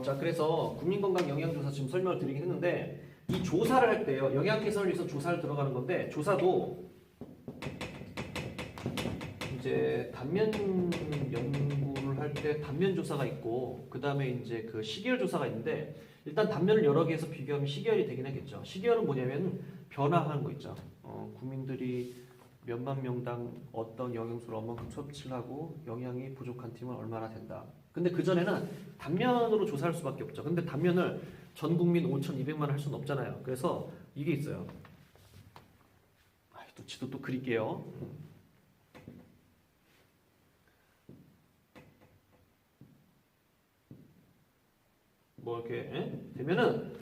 자, 그래서 국민건강 영양조사 지금 설명을 드리긴 했는데 이 조사를 할 때요. 영양 개선을 위해서 조사를 들어가는 건데 조사도 이제 단면 연구를 할 때 단면 조사가 있고 그 다음에 이제 그 시계열 조사가 있는데 일단 단면을 여러 개 해서 비교하면 시계열이 되긴 하겠죠. 시계열은 뭐냐면 변화하는 거 있죠. 국민들이 몇만 명당 어떤 영양소를 얼마큼 섭취를 하고 영양이 부족한 팀은 얼마나 된다. 근데 그전에는 단면으로 조사할 수밖에 없죠. 근데 단면을 전 국민 5,200만 할 수는 없잖아요. 그래서 이게 있어요. 또 지도 또 그릴게요. 뭐 이렇게 되면은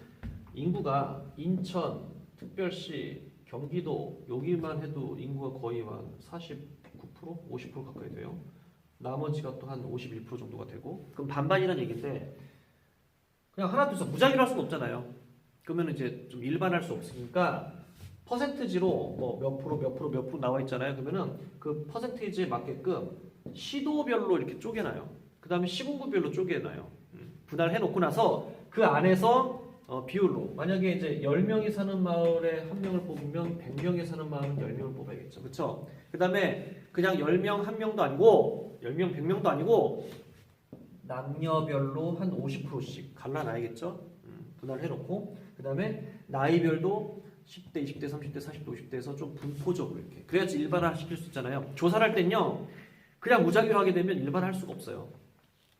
인구가 인천, 특별시, 경기도 여기만 해도 인구가 거의 한 49%, 50% 가까이 돼요. 나머지가 또 한 51% 정도가 되고 그럼 반반이라는 얘기인데 그냥 하나 둘 셋 무작위로 할 수는 없잖아요. 그러면 이제 좀 일반할 수 없으니까 퍼센트지로 뭐 몇 프로 몇 프로 몇 프로 나와 있잖아요. 그러면은 그 퍼센테이지에 맞게끔 시도별로 이렇게 쪼개놔요. 그 다음에 시군구별로 쪼개놔요. 분할해 놓고 나서 그 안에서 비율로 만약에 이제 10명이 사는 마을에 한 명을 뽑으면 100명이 사는 마을은 10명을 뽑아야겠죠. 그렇죠? 그 다음에 그냥 10명 한 명도 아니고 10명 100명도 아니고 남녀별로 한 50%씩 갈라놔야겠죠. 분할해 놓고 그 다음에 나이별도 10대, 20대, 30대, 40대, 50대에서 좀 분포적으로 이렇게 그래야지 일반화 시킬 수 있잖아요. 조사를 할 땐요 그냥 무작위로 하게 되면 일반화할 수가 없어요.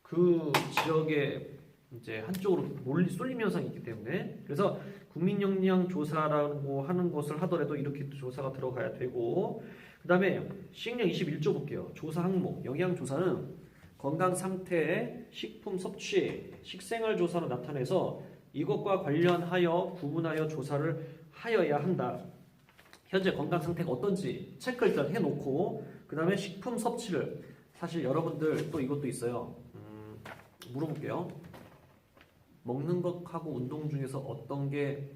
그 지역에 이제 한쪽으로 쏠림 현상이 있기 때문에 그래서 국민영양조사라고 하는 것을 하더라도 이렇게 조사가 들어가야 되고 그 다음에 시행령 21조 볼게요. 조사 항목 영양조사는 건강 상태, 식품 섭취, 식생활 조사로 나타내서 이것과 관련하여 구분하여 조사를 하여야 한다. 현재 건강 상태가 어떤지 체크를 일단 해놓고 그 다음에 식품 섭취를 사실 여러분들 또 이것도 있어요. 물어볼게요. 먹는 것하고 운동 중에서 어떤 게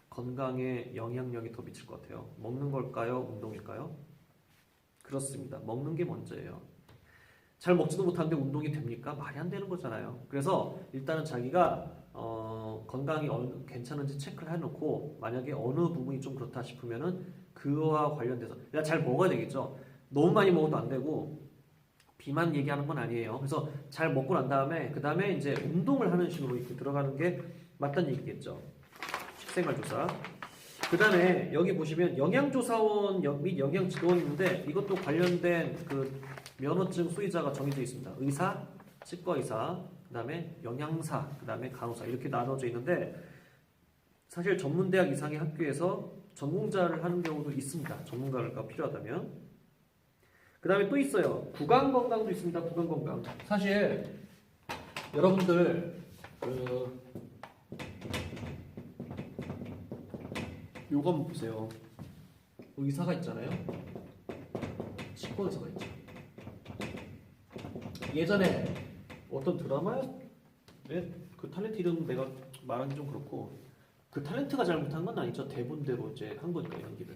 건강에 영향력이 더 미칠 것 같아요? 먹는 걸까요? 운동일까요? 그렇습니다. 먹는 게 먼저예요. 잘 먹지도 못하는데 운동이 됩니까? 말이 안 되는 거잖아요. 그래서 일단은 자기가 건강이 괜찮은지 체크를 해놓고 만약에 어느 부분이 좀 그렇다 싶으면은 그와 관련돼서 잘 먹어야 되겠죠. 너무 많이 먹어도 안 되고 비만 얘기하는 건 아니에요. 그래서 잘 먹고 난 다음에 그 다음에 이제 운동을 하는 식으로 이렇게 들어가는 게 맞다는 얘기겠죠. 식생활 조사. 그 다음에 여기 보시면 영양조사원 및 영양지도원이 있는데 이것도 관련된 그 면허증 소유자가 정해져 있습니다. 의사, 치과의사, 그 다음에 영양사, 그 다음에 간호사 이렇게 나눠져 있는데 사실 전문대학 이상의 학교에서 전공자를 하는 경우도 있습니다. 전문가가 필요하다면. 그 다음에 또 있어요. 구강건강도 있습니다. 구강건강. 사실 여러분들 요거 한번 보세요. 의사가 있잖아요. 치과 의사가 있죠. 예전에 어떤 드라마에 그 탤런트 이름 내가 말하기 좀 그렇고 그 탤런트가 잘못한 건 아니죠. 대본대로 이제 한 거니까 연기를.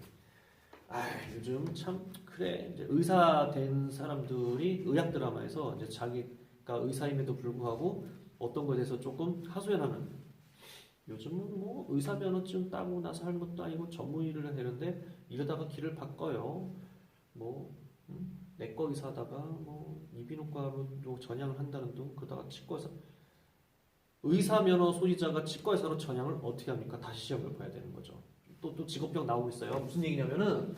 요즘 참 그래 이제 의사 된 사람들이 의학 드라마에서 이제 자기가 의사임에도 불구하고 어떤 거에 대해서 조금 하소연하는 요즘은 뭐 의사 면허증 따고 나서 하는 것도 아니고 전문 일을 해야 되는데 이러다가 길을 바꿔요. 뭐 내과 의사다가 뭐 이비인후과로 전향을 한다는 둥 그러다가 치과의사 의사 면허 소지자가 치과의사로 전향을 어떻게 합니까? 다시 시험을 봐야 되는 거죠. 또 직업병 나오고 있어요. 무슨 얘기냐면은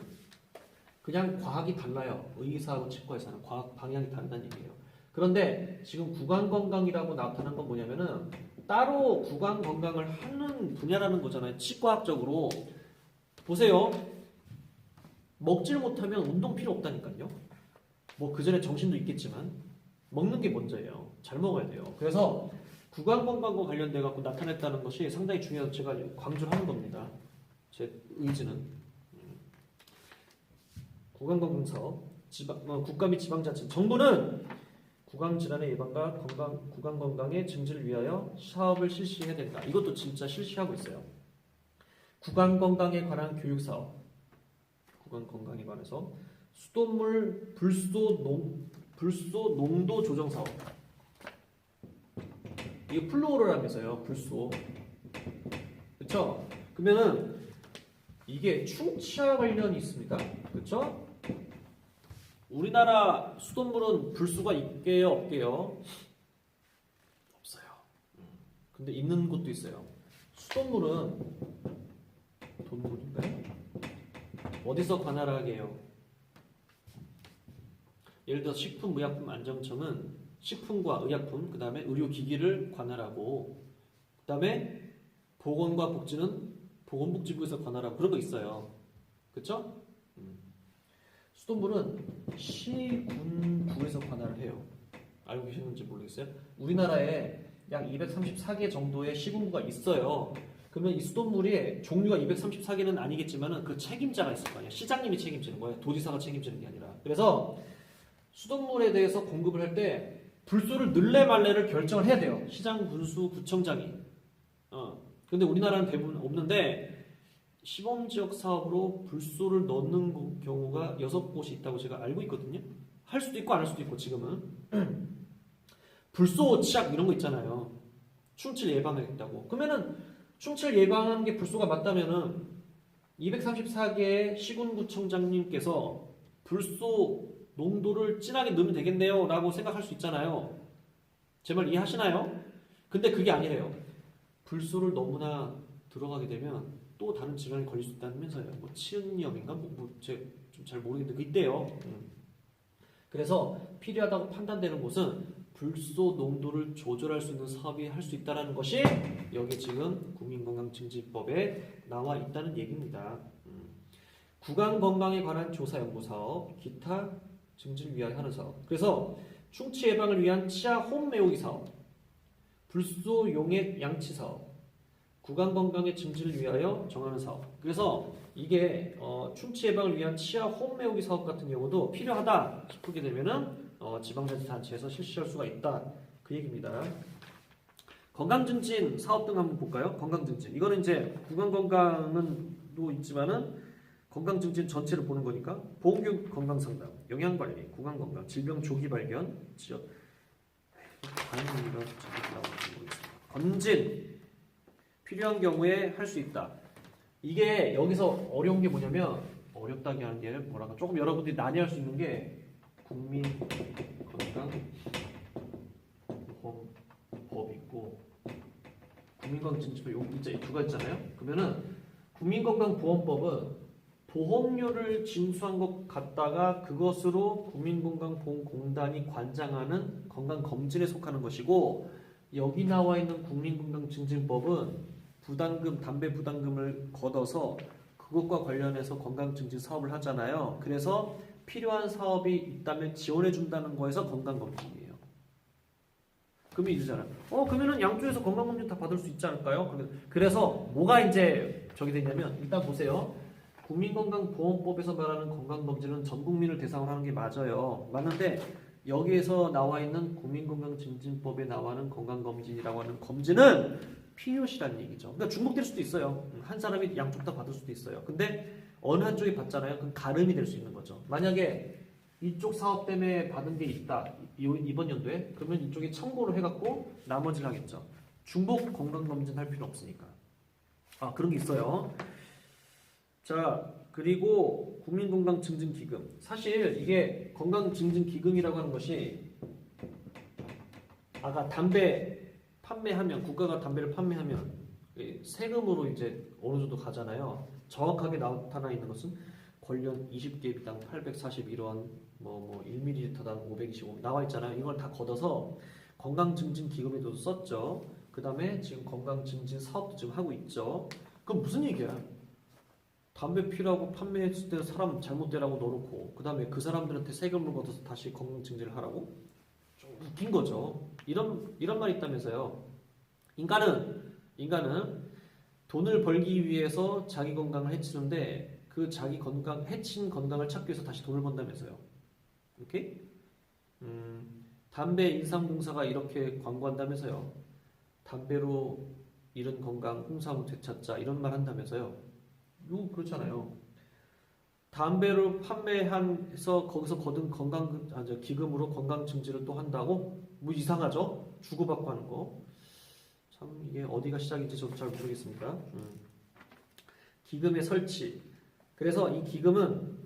그냥 과학이 달라요. 의사하고 치과의사는 과학 방향이 다르다는 얘기예요. 그런데 지금 구강건강이라고 나타난 건 뭐냐면은 따로 구강건강을 하는 분야라는 거잖아요. 치과학적으로 보세요. 먹질 못하면 운동 필요 없다니까요. 뭐 그전에 정신도 있겠지만 먹는 게 먼저예요. 잘 먹어야 돼요. 그래서 구강건강과 관련돼 갖고 나타냈다는 것이 상당히 중요해서 제가 강조를 하는 겁니다. 제 의지는 구강건강사업 국가 및 지방자치 정부는 구강질환의 예방과 구강건강의 증진을 위하여 사업을 실시해야 된다. 이것도 진짜 실시하고 있어요. 구강건강에 관한 교육사업 구강건강에 관해서 수돗물 불소 농도 조정사업 이게 플로어라면서요. 불소. 그렇죠? 그러면은 이게 충치와 관련이 있습니다. 그렇죠? 우리나라 수돗물은 불소가 있게요, 없게요? 없어요. 근데 있는 곳도 있어요. 수돗물은 돈물인가요? 어디서 관할하게 해요? 예를 들어 식품의약품안전청은 식품과 의약품, 그 다음에 의료기기를 관할하고, 그 다음에 보건과 복지는 보건복지부에서 관할하고 그런 거 있어요. 그쵸? 수돗물은 시군구에서 관할을 해요. 알고 계시는지 모르겠어요. 우리나라에 약 234개 정도의 시군구가 있어요. 그러면 이 수돗물이 종류가 234개는 아니겠지만 그 책임자가 있을 거 아니에요. 시장님이 책임지는 거예요. 도지사가 책임지는 게 아니라. 그래서 수돗물에 대해서 공급을 할 때 불소를 넣을래 말래를 결정을 해야 돼요. 시장, 군수, 구청장이. 근데 우리나라는 대부분 없는데 시범지역 사업으로 불소를 넣는 경우가 6곳이 있다고 제가 알고 있거든요. 할 수도 있고 안 할 수도 있고 지금은. 불소 치약 이런 거 있잖아요. 충치를 예방하겠다고. 그러면은 충치를 예방하는 게 불소가 맞다면은 234개의 시군구청장님께서 불소 농도를 진하게 넣으면 되겠네요 라고 생각할 수 있잖아요. 제 말 이해하시나요? 근데 그게 아니래요. 불소를 너무나 들어가게 되면 또 다른 질환이 걸릴 수 있다면서요. 뭐 치은염인가? 제가 좀 잘 모르겠는데 그 있대요. 그래서 필요하다고 판단되는 곳은 불소 농도를 조절할 수 있는 사업이 할 수 있다는 것이 여기 지금 국민건강증진법에 나와 있다는 얘기입니다. 구강건강에 관한 조사연구사업, 기타 증진을 위하여 하는 사업. 그래서 충치 예방을 위한 치아 홈 메우기 사업, 불소 용액 양치 사업, 구강건강의 증진을 위하여 정하는 사업. 그래서 이게 충치 예방을 위한 치아 홈 메우기 사업 같은 경우도 필요하다 싶게 되면은 지방자치단체에서 실시할 수가 있다. 그 얘기입니다. 건강증진 사업 등 한번 볼까요? 건강증진. 이거는 이제 구강건강은도 있지만은 건강증진 전체를 보는 거니까 보험교육 건강상담, 영양관리, 구강건강, 질병 조기 발견, 지역 건진 필요한 경우에 할 수 있다. 이게 여기서 어려운 게 뭐냐면 어렵다게 하는 게 뭐랄까 조금 여러분들이 난해할 수 있는 게 국민건강보험법 있고 국민건강증진법 여기 진짜 두 가지 있잖아요. 그러면은 국민건강보험법은 보험료를 징수한 것 갖다가 그것으로 국민건강보험공단이 관장하는 건강검진에 속하는 것이고, 여기 나와 있는 국민건강증진법은 부담금, 담배 부담금을 걷어서 그것과 관련해서 건강증진 사업을 하잖아요. 그래서 필요한 사업이 있다면 지원해 준다는 거에서 건강검진이에요. 그러면 이러잖아요. 그러면은 양쪽에서 건강검진 다 받을 수 있지 않을까요? 그래서 뭐가 이제 저기 되냐면 일단 보세요. 국민건강보험법에서 말하는 건강검진은 전 국민을 대상으로 하는 게 맞아요. 맞는데 여기에서 나와 있는 국민건강증진법에 나와는 건강검진이라고 하는 검진은 필요시라는 얘기죠. 그러니까 중복될 수도 있어요. 한 사람이 양쪽 다 받을 수도 있어요. 근데 어느 한쪽이 받잖아요. 그럼 가름이 될 수 있는 거죠. 만약에 이쪽 사업 때문에 받은 게 있다. 이번 연도에. 그러면 이쪽에 참고를 해갖고 나머지를 하겠죠. 중복 건강검진 할 필요 없으니까. 그런 게 있어요. 자, 그리고 국민건강증진기금. 사실 이게 건강증진기금이라고 하는 것이 아까 담배 판매하면, 국가가 담배를 판매하면 세금으로 이제 어느 정도 가잖아요. 정확하게 나타나 있는 것은 관련 20개비당 841원, 뭐 1ml당 525원 나와 있잖아요. 이걸 다 걷어서 건강증진기금에도 썼죠. 그 다음에 지금 건강증진 사업도 지금 하고 있죠. 그럼 무슨 얘기야? 담배 피라고 판매했을 때 사람 잘못되라고 넣어놓고 그 다음에 그 사람들한테 세금을 걷어서 다시 건강증진을 하라고? 좀 웃긴 거죠. 이런 말이 있다면서요. 인간은 돈을 벌기 위해서 자기 건강을 해치는데 그 자기 건강 해친 건강을 찾기 위해서 다시 돈을 번다면서요. 이렇게 담배 인삼공사가 이렇게 광고한다면서요. 담배로 잃은 건강 홍삼을 되찾자 이런 말 한다면서요. 그렇잖아요. 담배를 판매해서 거기서 거둔 기금으로 건강 증진을 또 한다고? 뭐 이상하죠? 주고받고 하는 거. 참 이게 어디가 시작인지 저도 잘 모르겠습니다. 기금의 설치. 그래서 이 기금은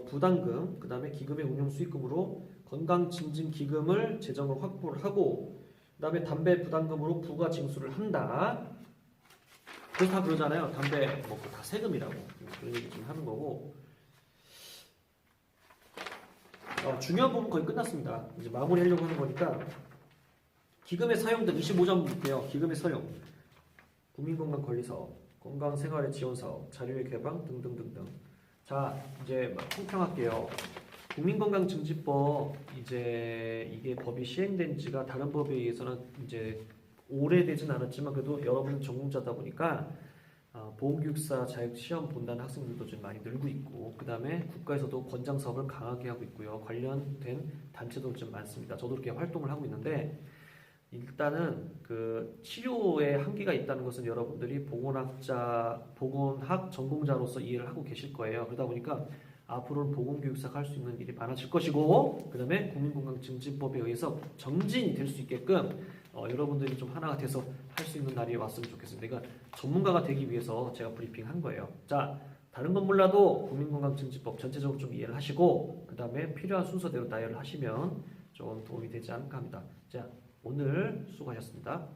부담금, 그 다음에 기금의 운용 수익금으로 건강증진기금을 재정을 확보를 하고, 그 다음에 담배 부담금으로 부가 징수를 한다. 그래서 다 그러잖아요. 담배 먹고 다 세금이라고. 그런 얘기 좀 하는 거고. 중요한 부분 거의 끝났습니다. 이제 마무리하려고 하는 거니까 기금의 사용들 25점 볼게요. 기금의 사용, 국민건강관리사업, 건강생활의 지원사업, 자료의 개방 등등등등. 자, 이제 막 총평할게요. 국민건강증진법 이제 이게 법이 시행된 지가 다른 법에 의해서는 이제 오래되진 않았지만 그래도 여러분 전공자다 보니까 보험교육사 자격시험 본다는 학생들도 좀 많이 늘고 있고, 그 다음에 국가에서도 권장 사업을 강하게 하고 있고요. 관련된 단체도 좀 많습니다. 저도 이렇게 활동을 하고 있는데, 일단은 그 치료에 한계가 있다는 것은 여러분들이 보건학 전공자로서 이해를 하고 계실 거예요. 그러다 보니까 앞으로는 보건교육사가 할 수 있는 일이 많아질 것이고, 그 다음에 국민건강증진법에 의해서 정진이 될 수 있게끔 여러분들이 좀 하나가 돼서 할 수 있는 날이 왔으면 좋겠습니다. 그러니까 전문가가 되기 위해서 제가 브리핑한 거예요. 자, 다른 건 몰라도 국민건강증진법 전체적으로 좀 이해를 하시고, 그 다음에 필요한 순서대로 나열을 하시면 좀 도움이 되지 않을까 합니다. 자, 오늘 수고하셨습니다.